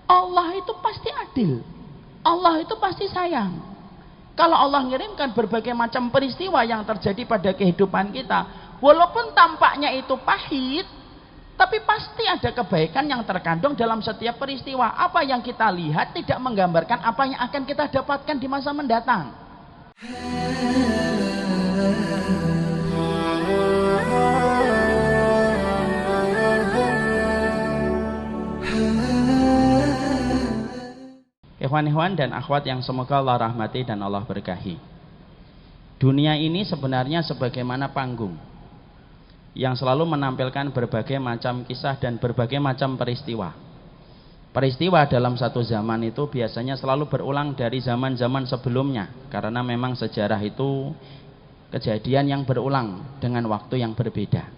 Allah itu pasti adil. Allah itu pasti sayang. Kalau Allah ngirimkan berbagai macam peristiwa yang terjadi pada kehidupan kita, walaupun tampaknya itu pahit, tapi pasti ada kebaikan yang terkandung dalam setiap peristiwa. Apa yang kita lihat tidak menggambarkan apa yang akan kita dapatkan di masa mendatang. Ikhwan-ikhwan dan akhwat yang semoga Allah rahmati dan Allah berkahi. Dunia ini sebenarnya sebagaimana panggung yang selalu menampilkan berbagai macam kisah dan berbagai macam peristiwa. Peristiwa dalam satu zaman itu biasanya selalu berulang dari zaman-zaman sebelumnya, karena memang sejarah itu kejadian yang berulang dengan waktu yang berbeda.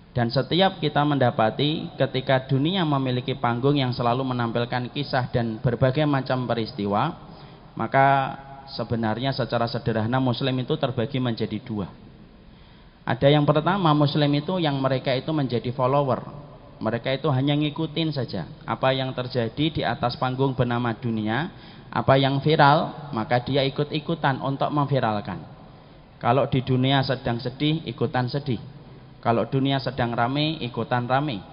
Dan setiap kita mendapati ketika dunia memiliki panggung yang selalu menampilkan kisah dan berbagai macam peristiwa, maka sebenarnya secara sederhana Muslim itu terbagi menjadi dua. Ada yang pertama, Muslim itu yang mereka itu menjadi follower. Mereka itu hanya ngikutin saja apa yang terjadi di atas panggung bernama dunia. Apa yang viral, maka dia ikut-ikutan untuk memviralkan. Kalau di dunia sedang sedih, ikutan sedih. Kalau dunia sedang rame, ikutan rame.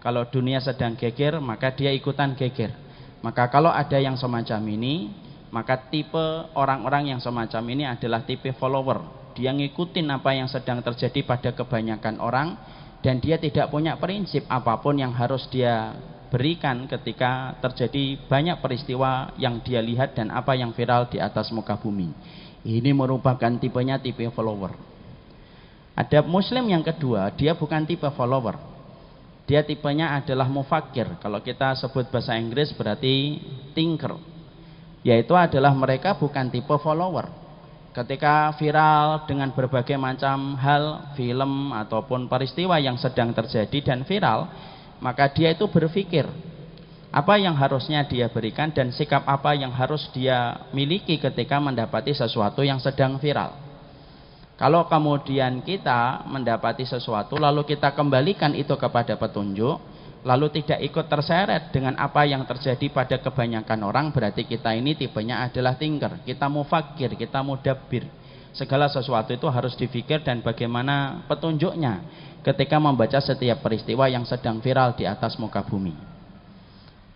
Kalau dunia sedang geger, maka dia ikutan geger. Maka kalau ada yang semacam ini, maka tipe orang-orang yang semacam ini adalah tipe follower. Dia ngikutin apa yang sedang terjadi pada kebanyakan orang, dan dia tidak punya prinsip apapun yang harus dia berikan ketika terjadi banyak peristiwa yang dia lihat dan apa yang viral di atas muka bumi. Ini merupakan tipenya tipe follower. Ada Muslim yang kedua, dia bukan tipe follower. Dia tipenya adalah mufakir. Kalau kita sebut bahasa Inggris berarti thinker. Yaitu adalah mereka bukan tipe follower. Ketika viral dengan berbagai macam hal, film ataupun peristiwa yang sedang terjadi dan viral, maka dia itu berpikir apa yang harusnya dia berikan dan sikap apa yang harus dia miliki ketika mendapati sesuatu yang sedang viral. Kalau kemudian kita mendapati sesuatu lalu kita kembalikan itu kepada petunjuk, lalu tidak ikut terseret dengan apa yang terjadi pada kebanyakan orang, berarti kita ini tipenya adalah thinker. Kita mufakir, kita mudabbir. Segala sesuatu itu harus dipikir dan bagaimana petunjuknya ketika membaca setiap peristiwa yang sedang viral di atas muka bumi.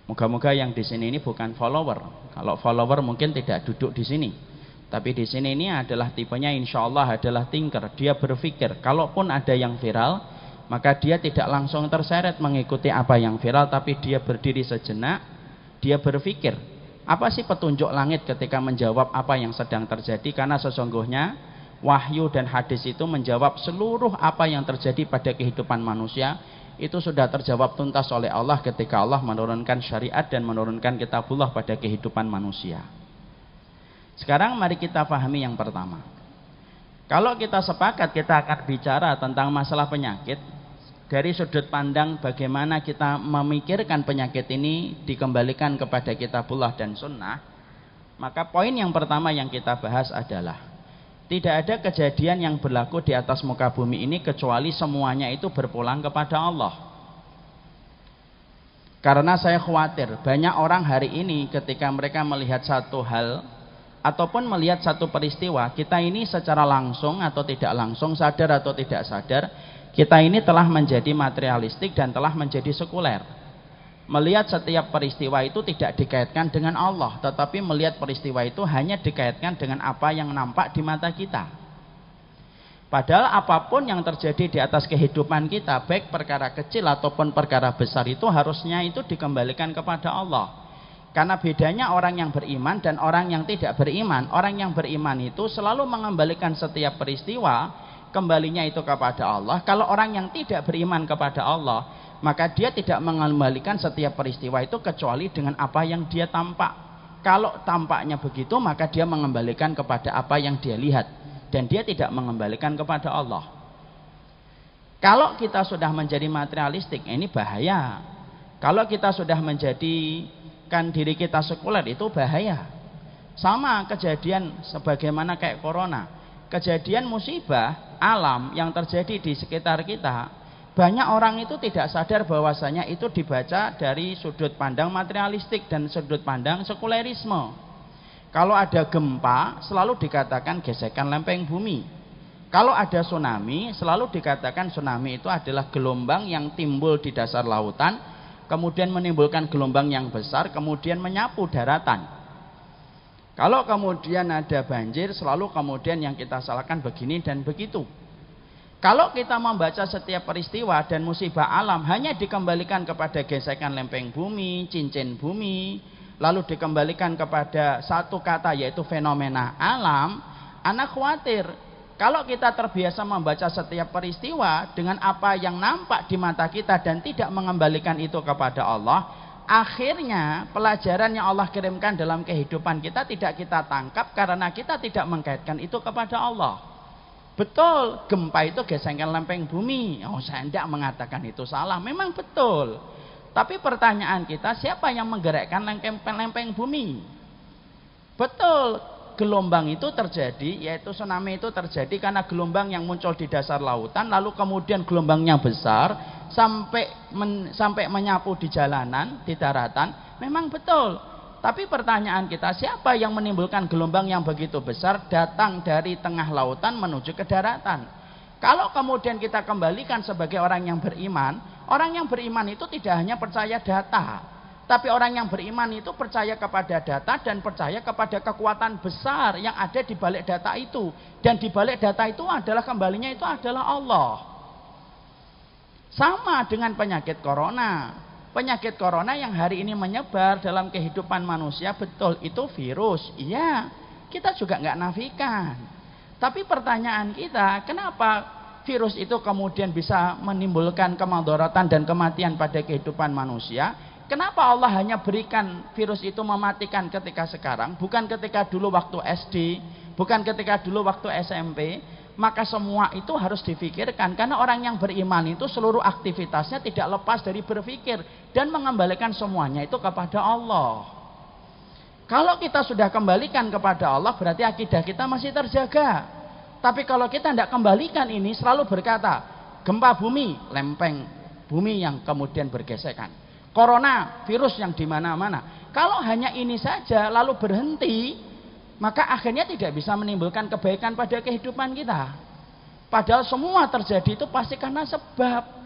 Moga-moga yang di sini ini bukan follower. Kalau follower mungkin tidak duduk di sini. Tapi di sini ini adalah tipenya insya Allah adalah thinker. Dia berpikir, kalaupun ada yang viral, maka dia tidak langsung terseret mengikuti apa yang viral, tapi dia berdiri sejenak, dia berpikir, apa sih petunjuk langit ketika menjawab apa yang sedang terjadi? Karena sesungguhnya wahyu dan hadis itu menjawab seluruh apa yang terjadi pada kehidupan manusia. Itu sudah terjawab tuntas oleh Allah ketika Allah menurunkan syariat dan menurunkan kitabullah pada kehidupan manusia. Sekarang mari kita pahami yang pertama. Kalau kita sepakat kita akan bicara tentang masalah penyakit dari sudut pandang bagaimana kita memikirkan penyakit ini dikembalikan kepada kitabullah dan sunnah, maka poin yang pertama yang kita bahas adalah tidak ada kejadian yang berlaku di atas muka bumi ini kecuali semuanya itu berpulang kepada Allah. Karena saya khawatir banyak orang hari ini ketika mereka melihat satu hal ataupun melihat satu peristiwa, kita ini secara langsung atau tidak langsung, sadar atau tidak sadar, kita ini telah menjadi materialistik dan telah menjadi sekuler. Melihat setiap peristiwa itu tidak dikaitkan dengan Allah, tetapi melihat peristiwa itu hanya dikaitkan dengan apa yang nampak di mata kita. Padahal apapun yang terjadi di atas kehidupan kita, baik perkara kecil ataupun perkara besar, itu harusnya itu dikembalikan kepada Allah. Karena bedanya orang yang beriman dan orang yang tidak beriman. Orang yang beriman itu selalu mengembalikan setiap peristiwa, kembalinya itu kepada Allah. Kalau orang yang tidak beriman kepada Allah, maka dia tidak mengembalikan setiap peristiwa itu kecuali dengan apa yang dia tampak. Kalau tampaknya begitu, maka dia mengembalikan kepada apa yang dia lihat, dan dia tidak mengembalikan kepada Allah. Kalau kita sudah menjadi materialistik, ini bahaya. Kalau kita sudah menjadikan diri kita sekuler, itu bahaya. Sama kejadian sebagaimana kayak corona, kejadian musibah alam yang terjadi di sekitar kita, Banyak orang itu tidak sadar bahwasanya itu dibaca dari sudut pandang materialistik dan sudut pandang sekulerisme. Kalau ada gempa selalu dikatakan gesekan lempeng bumi. Kalau ada tsunami selalu dikatakan tsunami itu adalah gelombang yang timbul di dasar lautan, kemudian menimbulkan gelombang yang besar, kemudian menyapu daratan. Kalau kemudian ada banjir selalu kemudian yang kita salahkan begini dan begitu. Kalau kita membaca setiap peristiwa dan musibah alam hanya dikembalikan kepada gesekan lempeng bumi, cincin bumi, lalu dikembalikan kepada satu kata yaitu fenomena alam, anak khawatir kalau kita terbiasa membaca setiap peristiwa dengan apa yang nampak di mata kita dan tidak mengembalikan itu kepada Allah, akhirnya pelajaran yang Allah kirimkan dalam kehidupan kita tidak kita tangkap karena kita tidak mengkaitkan itu kepada Allah. Betul, gempa itu gesekan lempeng bumi. Oh, saya tidak mengatakan itu salah. Memang betul. Tapi pertanyaan kita, siapa yang menggerakkan lempeng bumi? Betul, gelombang itu terjadi, yaitu tsunami itu terjadi karena gelombang yang muncul di dasar lautan, lalu kemudian gelombangnya besar sampai menyapu di jalanan, di daratan. Memang betul. Tapi pertanyaan kita, siapa yang menimbulkan gelombang yang begitu besar datang dari tengah lautan menuju ke daratan? Kalau kemudian kita kembalikan sebagai orang yang beriman itu tidak hanya percaya data, tapi orang yang beriman itu percaya kepada data dan percaya kepada kekuatan besar yang ada di balik data itu. Dan di balik data itu adalah kembalinya itu adalah Allah. Sama dengan penyakit corona. Penyakit corona yang hari ini menyebar dalam kehidupan manusia, betul itu virus. Iya, kita juga nggak nafikan. Tapi pertanyaan kita, kenapa virus itu kemudian bisa menimbulkan kemadharatan dan kematian pada kehidupan manusia? Kenapa Allah hanya berikan virus itu mematikan ketika sekarang, bukan ketika dulu waktu SD, bukan ketika dulu waktu SMP? Maka semua itu harus difikirkan, karena orang yang beriman itu seluruh aktivitasnya tidak lepas dari berpikir dan mengembalikan semuanya itu kepada Allah. Kalau kita sudah kembalikan kepada Allah, berarti akidah kita masih terjaga. Tapi kalau kita tidak kembalikan ini, selalu berkata gempa bumi, lempeng bumi yang kemudian bergesekan, corona, virus yang di mana-mana. Kalau hanya ini saja lalu berhenti, maka akhirnya tidak bisa menimbulkan kebaikan pada kehidupan kita. Padahal semua terjadi itu pasti karena sebab.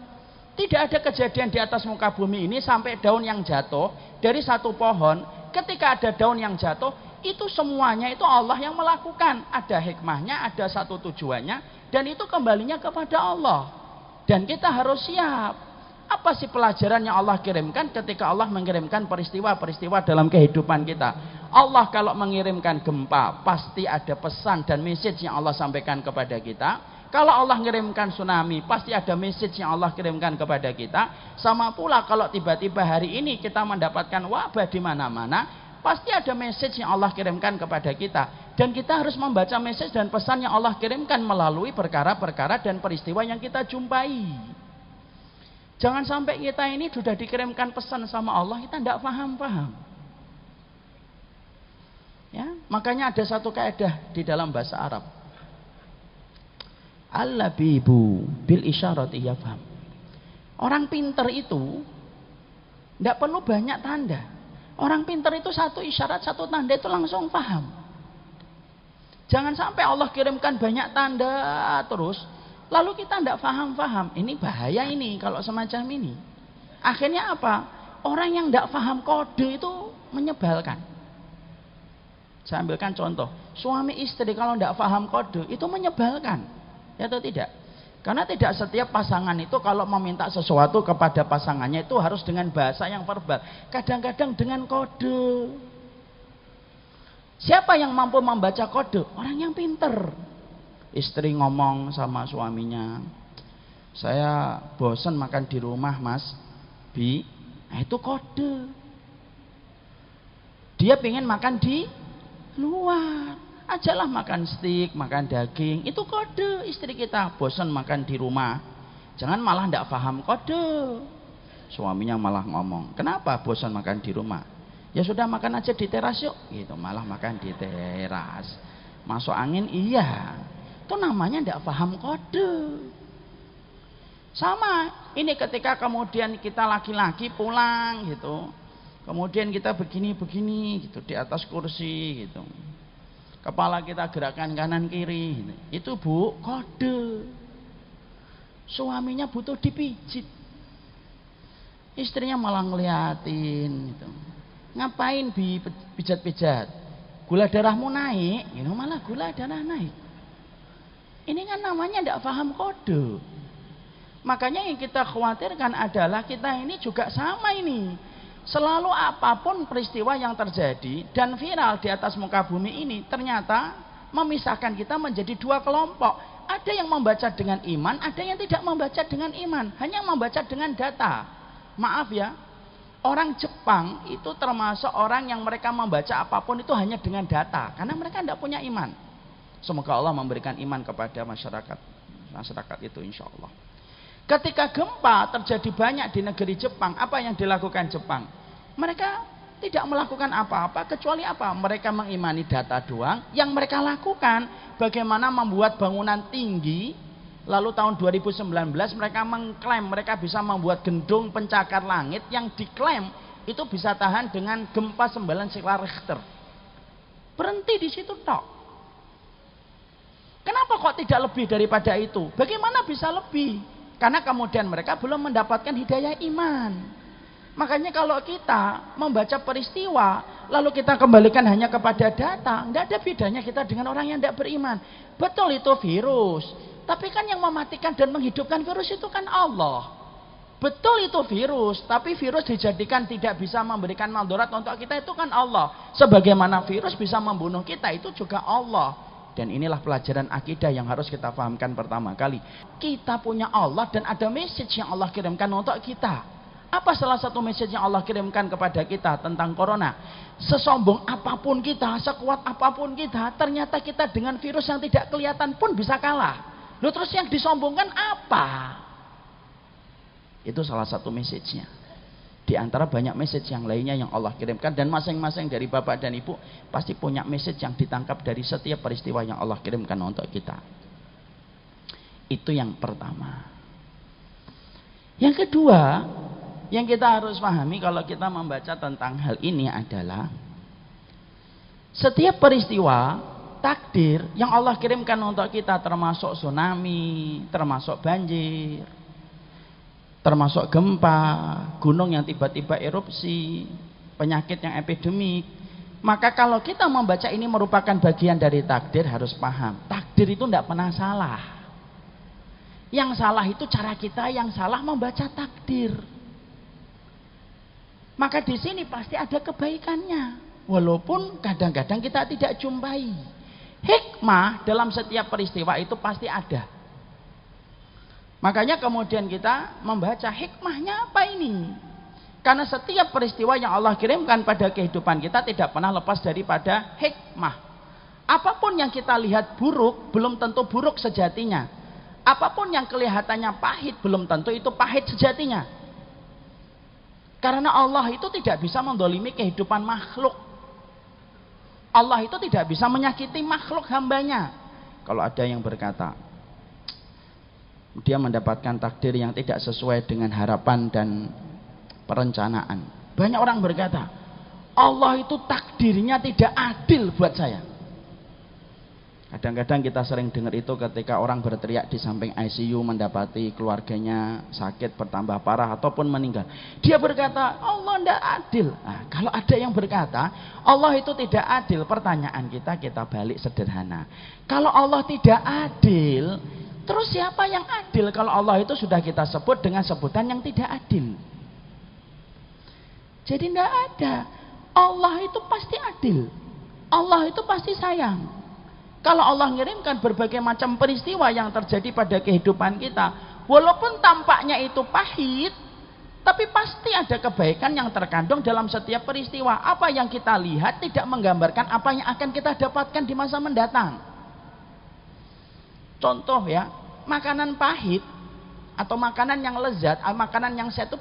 Tidak ada kejadian di atas muka bumi ini sampai daun yang jatuh dari satu pohon. Ketika ada daun yang jatuh, itu semuanya itu Allah yang melakukan. Ada hikmahnya, ada satu tujuannya, dan itu kembalinya kepada Allah. Dan kita harus siap. Apa sih pelajaran yang Allah kirimkan ketika Allah mengirimkan peristiwa-peristiwa dalam kehidupan kita? Allah kalau mengirimkan gempa, pasti ada pesan dan message yang Allah sampaikan kepada kita. Kalau Allah mengirimkan tsunami, pasti ada message yang Allah kirimkan kepada kita. Sama pula kalau tiba-tiba hari ini kita mendapatkan wabah di mana-mana, pasti ada message yang Allah kirimkan kepada kita. Dan kita harus membaca message dan pesan yang Allah kirimkan melalui perkara-perkara dan peristiwa yang kita jumpai. Jangan sampai kita ini sudah dikirimkan pesan sama Allah, kita tidak paham-paham. Ya, makanya ada satu kaidah di dalam bahasa Arab. Al-labibu bil isyarati yafham. Orang pintar itu tidak perlu banyak tanda. Orang pintar itu satu isyarat, satu tanda itu langsung paham. Jangan sampai Allah kirimkan banyak tanda terus, lalu kita tidak paham-paham. Ini bahaya ini kalau semacam ini. Akhirnya apa? Orang yang tidak paham kode itu menyebalkan. Saya ambilkan contoh. Suami istri kalau tidak paham kode itu menyebalkan. Ya atau tidak? Karena tidak setiap pasangan itu kalau meminta sesuatu kepada pasangannya itu harus dengan bahasa yang verbal. Kadang-kadang dengan kode. Siapa yang mampu membaca kode? Orang yang pinter. Istri ngomong sama suaminya, saya bosan makan di rumah mas Bi. Nah, itu kode. Dia pengen makan di luar, ajalah makan steak, makan daging. Itu kode istri kita, bosan makan di rumah. Jangan malah tidak paham kode. Suaminya malah ngomong, kenapa bosan makan di rumah? Ya sudah makan aja di teras yuk. Gitu, malah makan di teras. Masuk angin iya. Itu namanya tidak paham kode. Sama, ini ketika kemudian kita laki-laki pulang gitu, kemudian kita begini-begini gitu di atas kursi gitu, kepala kita gerakan kanan kiri gitu. Itu Bu, kode suaminya butuh dipijit, istrinya malah ngeliatin gitu. Ngapain pijat-pijat, gula darahmu naik gitu, malah gula darah naik. Ini kan namanya tidak paham kode. Makanya yang kita khawatirkan adalah kita ini juga sama ini. Selalu apapun peristiwa yang terjadi dan viral di atas muka bumi ini ternyata memisahkan kita menjadi dua kelompok. Ada yang membaca dengan iman, ada yang tidak membaca dengan iman, hanya membaca dengan data. Maaf ya, orang Jepang itu termasuk orang yang mereka membaca apapun itu hanya dengan data, karena mereka tidak punya iman. Semoga Allah memberikan iman kepada masyarakat itu insya Allah. Ketika gempa terjadi banyak di negeri Jepang, apa yang dilakukan Jepang? Mereka tidak melakukan apa-apa kecuali apa? Mereka mengimani data doang. Yang mereka lakukan bagaimana membuat bangunan tinggi. Lalu tahun 2019 mereka mengklaim mereka bisa membuat gedung pencakar langit yang diklaim itu bisa tahan dengan gempa 9 skala Richter. Berhenti di situ tok. Kenapa kok tidak lebih daripada itu? Bagaimana bisa lebih? Karena kemudian mereka belum mendapatkan hidayah iman. Makanya kalau kita membaca peristiwa lalu kita kembalikan hanya kepada data, nggak ada bedanya kita dengan orang yang tidak beriman. Betul itu virus, tapi kan yang mematikan dan menghidupkan virus itu kan Allah. Betul itu virus, tapi virus dijadikan tidak bisa memberikan mandarat untuk kita itu kan Allah. Sebagaimana virus bisa membunuh kita itu juga Allah. Dan inilah pelajaran akidah yang harus kita pahamkan pertama kali. Kita punya Allah dan ada message yang Allah kirimkan untuk kita. Apa salah satu message yang Allah kirimkan kepada kita tentang corona? Sesombong apapun kita, sekuat apapun kita, ternyata kita dengan virus yang tidak kelihatan pun bisa kalah. Lalu terus yang disombongkan apa? Itu salah satu message-nya. Di antara banyak message yang lainnya yang Allah kirimkan, dan masing-masing dari Bapak dan Ibu pasti punya message yang ditangkap dari setiap peristiwa yang Allah kirimkan untuk kita. Itu yang pertama. Yang kedua, yang kita harus pahami kalau kita membaca tentang hal ini adalah setiap peristiwa takdir yang Allah kirimkan untuk kita, termasuk tsunami, termasuk banjir, termasuk gempa, gunung yang tiba-tiba erupsi, penyakit yang epidemik. Maka kalau kita membaca ini merupakan bagian dari takdir, harus paham. Takdir itu tidak pernah salah. Yang salah itu cara kita yang salah membaca takdir. Maka di sini pasti ada kebaikannya. Walaupun kadang-kadang kita tidak jumpai. Hikmah dalam setiap peristiwa itu pasti ada. Makanya kemudian kita membaca hikmahnya apa ini? Karena setiap peristiwa yang Allah kirimkan pada kehidupan kita tidak pernah lepas daripada hikmah. Apapun yang kita lihat buruk, belum tentu buruk sejatinya. Apapun yang kelihatannya pahit, belum tentu itu pahit sejatinya. Karena Allah itu tidak bisa mendolimi kehidupan makhluk. Allah itu tidak bisa menyakiti makhluk hambanya. Kalau ada yang berkata, dia mendapatkan takdir yang tidak sesuai dengan harapan dan perencanaan. Banyak orang berkata, Allah itu takdirnya tidak adil buat saya. Kadang-kadang kita sering dengar itu ketika orang berteriak di samping ICU mendapati keluarganya sakit bertambah parah ataupun meninggal. Dia berkata, Allah tidak adil. Nah, kalau ada yang berkata, Allah itu tidak adil, pertanyaan kita balik sederhana. Kalau Allah tidak adil, terus siapa yang adil kalau Allah itu sudah kita sebut dengan sebutan yang tidak adil? Jadi tidak ada. Allah itu pasti adil. Allah itu pasti sayang. Kalau Allah mengirimkan berbagai macam peristiwa yang terjadi pada kehidupan kita, walaupun tampaknya itu pahit, tapi pasti ada kebaikan yang terkandung dalam setiap peristiwa. Apa yang kita lihat tidak menggambarkan apa yang akan kita dapatkan di masa mendatang. Contoh ya, makanan pahit atau makanan yang lezat, makanan yang sehat itu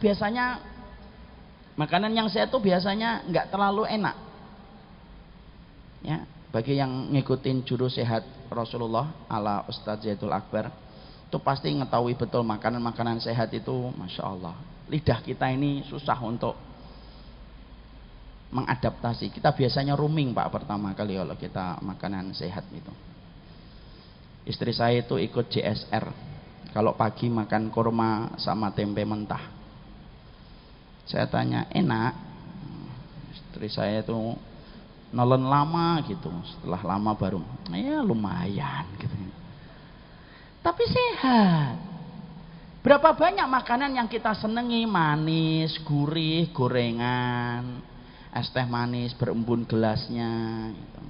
biasanya nggak terlalu enak. Ya, bagi yang ngikutin juru sehat Rasulullah ala Ustadz Zaidul Akbar, itu pasti mengetahui betul makanan-makanan sehat itu, Masya Allah. Lidah kita ini susah untuk mengadaptasi. Kita biasanya rooming Pak pertama kali kalau kita makanan sehat itu. Istri saya itu ikut JSR. Kalau pagi makan kurma sama tempe mentah. Saya tanya, enak? Istri saya itu nelen lama gitu. Setelah lama baru, ya lumayan gitu. Tapi sehat. Berapa banyak makanan yang kita senengi, manis, gurih, gorengan, es teh manis berembun gelasnya gitu.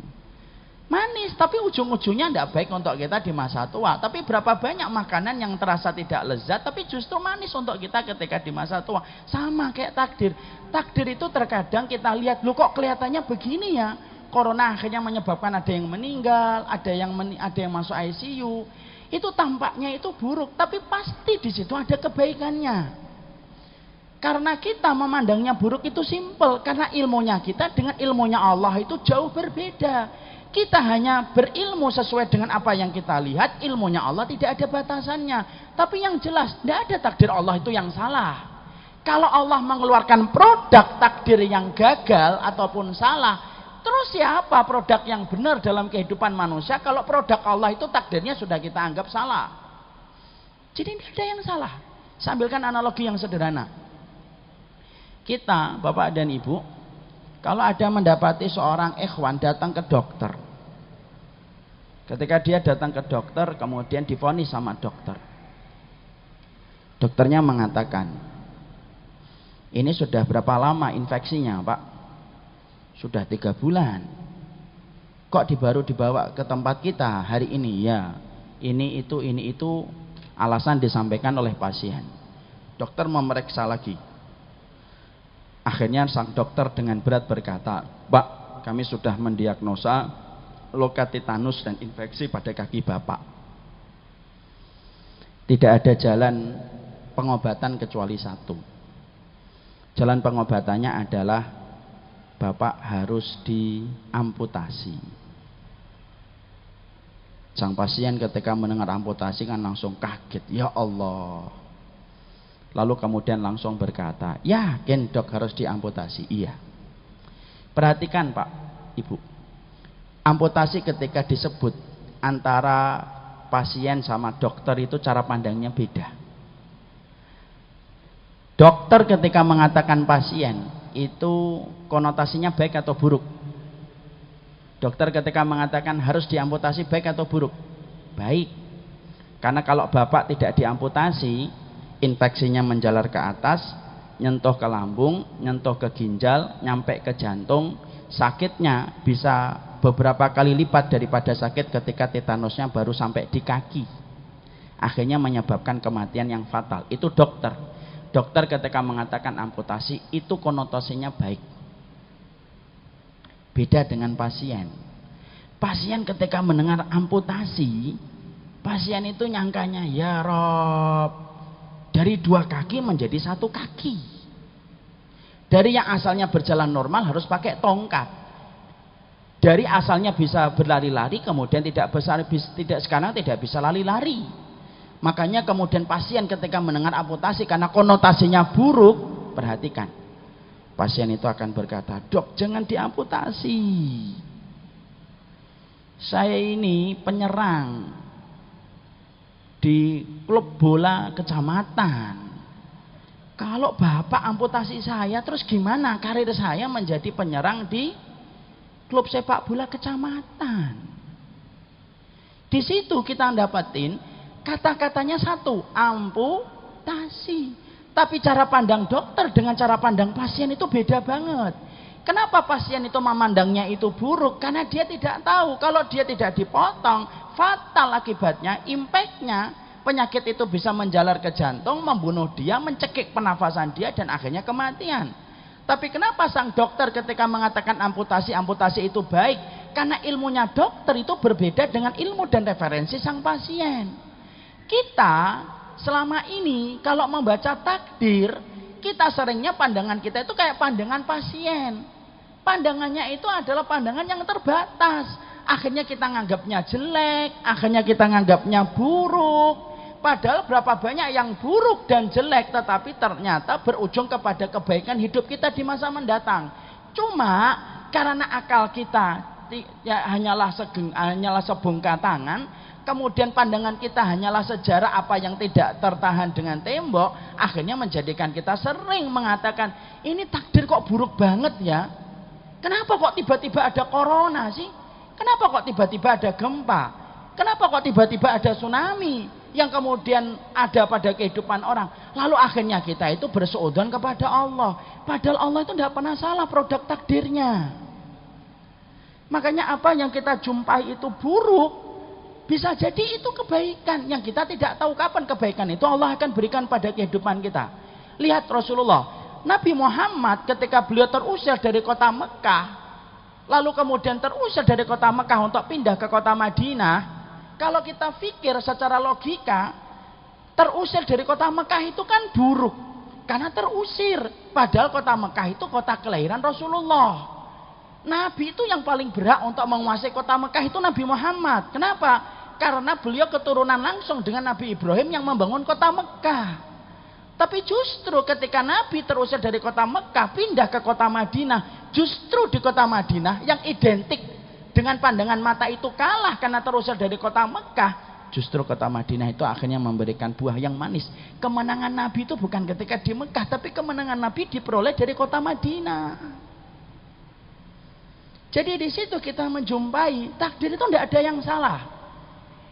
Manis tapi ujung-ujungnya tidak baik untuk kita di masa tua. Tapi berapa banyak makanan yang terasa tidak lezat tapi justru manis untuk kita ketika di masa tua. Sama kayak takdir. Takdir itu terkadang kita lihat, loh kok kelihatannya begini ya. Corona akhirnya menyebabkan ada yang meninggal, ada yang masuk ICU. Itu tampaknya itu buruk, tapi pasti di situ ada kebaikannya. Karena kita memandangnya buruk itu simpel, karena ilmunya kita dengan ilmunya Allah itu jauh berbeda. Kita hanya berilmu sesuai dengan apa yang kita lihat, ilmunya Allah tidak ada batasannya. Tapi yang jelas, tidak ada takdir Allah itu yang salah. Kalau Allah mengeluarkan produk takdir yang gagal ataupun salah, terus siapa produk yang benar dalam kehidupan manusia kalau produk Allah itu takdirnya sudah kita anggap salah? Jadi tidak ada yang salah. Saya ambilkan analogi yang sederhana. Kita, Bapak dan Ibu, kalau ada mendapati seorang ikhwan datang ke dokter. Ketika dia datang ke dokter, kemudian divonis sama dokter. Dokternya mengatakan, ini sudah berapa lama infeksinya, Pak? Sudah 3 bulan. Kok baru dibawa ke tempat kita hari ini? Ya, ini itu alasan disampaikan oleh pasien. Dokter memeriksa lagi. Akhirnya sang dokter dengan berat berkata, Pak, kami sudah mendiagnosa luka tetanus dan infeksi pada kaki Bapak. Tidak ada jalan pengobatan kecuali satu. Jalan pengobatannya adalah Bapak harus diamputasi. Sang pasien ketika mendengar amputasi kan langsung kaget, ya Allah. Lalu kemudian langsung berkata, yakin dok harus diamputasi? Iya. Perhatikan Pak, Ibu, amputasi ketika disebut antara pasien sama dokter itu cara pandangnya beda. Dokter ketika mengatakan pasien itu konotasinya baik atau buruk? Dokter ketika mengatakan harus diamputasi baik atau buruk? Baik. Karena kalau Bapak tidak diamputasi, infeksinya menjalar ke atas, nyentuh ke lambung, nyentuh ke ginjal, nyampe ke jantung, sakitnya bisa beberapa kali lipat daripada sakit ketika tetanusnya baru sampai di kaki. Akhirnya menyebabkan kematian yang fatal. Itu dokter. Dokter ketika mengatakan amputasi itu konotasinya baik. Beda dengan pasien. Pasien ketika mendengar amputasi, pasien itu nyangkanya, ya Rob, dari 2 kaki menjadi 1 kaki. Dari yang asalnya berjalan normal harus pakai tongkat. Dari asalnya bisa berlari-lari kemudian sekarang tidak bisa lari-lari. Makanya kemudian pasien ketika mendengar amputasi karena konotasinya buruk, perhatikan. Pasien itu akan berkata, dok jangan diamputasi. Saya ini penyerang di klub bola kecamatan. Kalau Bapak amputasi saya, terus gimana karir saya menjadi penyerang di klub sepak bola kecamatan? Di situ kita dapatin kata-katanya satu, amputasi. Tapi cara pandang dokter dengan cara pandang pasien itu beda banget. Kenapa pasien itu memandangnya itu buruk? Karena dia tidak tahu kalau dia tidak dipotong, fatal akibatnya, impactnya, penyakit itu bisa menjalar ke jantung, membunuh dia, mencekik pernafasan dia, dan akhirnya kematian. Tapi kenapa sang dokter ketika mengatakan amputasi itu baik? Karena ilmunya dokter itu berbeda dengan ilmu dan referensi sang pasien. Kita selama ini kalau membaca takdir, kita seringnya pandangan kita itu kayak pandangan pasien. Pandangannya itu adalah pandangan yang terbatas. Akhirnya kita nganggapnya jelek, akhirnya kita nganggapnya buruk. Padahal berapa banyak yang buruk dan jelek, tetapi ternyata berujung kepada kebaikan hidup kita di masa mendatang. Cuma karena akal kita ya hanyalah sebungkah tangan, kemudian pandangan kita hanyalah sejarah apa yang tidak tertahan dengan tembok, akhirnya menjadikan kita sering mengatakan, ini takdir kok buruk banget ya. Kenapa kok tiba-tiba ada corona sih? Kenapa kok tiba-tiba ada gempa? Kenapa kok tiba-tiba ada tsunami yang kemudian ada pada kehidupan orang? Lalu akhirnya kita itu bersuudzon kepada Allah. Padahal Allah itu tidak pernah salah produk takdirnya. Makanya apa yang kita jumpai itu buruk, bisa jadi itu kebaikan yang kita tidak tahu kapan kebaikan itu Allah akan berikan pada kehidupan kita. Lihat Rasulullah, Nabi Muhammad ketika beliau terusir dari kota Mekah, lalu kemudian terusir dari kota Mekah untuk pindah ke kota Madinah. Kalau kita pikir secara logika, terusir dari kota Mekah itu kan buruk karena terusir. Padahal kota Mekah itu kota kelahiran Rasulullah. Nabi itu yang paling berhak untuk menguasai kota Mekah itu Nabi Muhammad. Kenapa? Karena beliau keturunan langsung dengan Nabi Ibrahim yang membangun kota Mekah. Tapi justru ketika Nabi terusir dari kota Mekah pindah ke kota Madinah, justru di kota Madinah yang identik dengan pandangan mata itu kalah karena terusir dari kota Mekah, justru kota Madinah itu akhirnya memberikan buah yang manis. Kemenangan Nabi itu bukan ketika di Mekah, tapi kemenangan Nabi diperoleh dari kota Madinah. Jadi di situ kita menjumpai takdir itu tidak ada yang salah.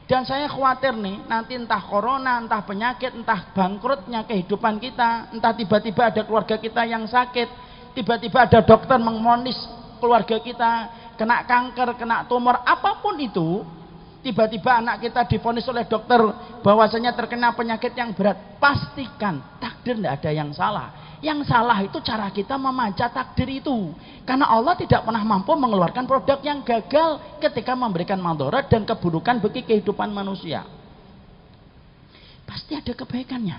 Dan saya khawatir nih, nanti entah corona, entah penyakit, entah bangkrutnya kehidupan kita, entah tiba-tiba ada keluarga kita yang sakit, tiba-tiba ada dokter menvonis keluarga kita kena kanker, kena tumor, apapun itu, tiba-tiba anak kita divonis oleh dokter bahwasanya terkena penyakit yang berat, pastikan takdir tidak ada yang salah. Yang salah itu cara kita membaca takdir itu. Karena Allah tidak pernah mampu mengeluarkan produk yang gagal ketika memberikan mandorot dan keburukan bagi kehidupan manusia. Pasti ada kebaikannya.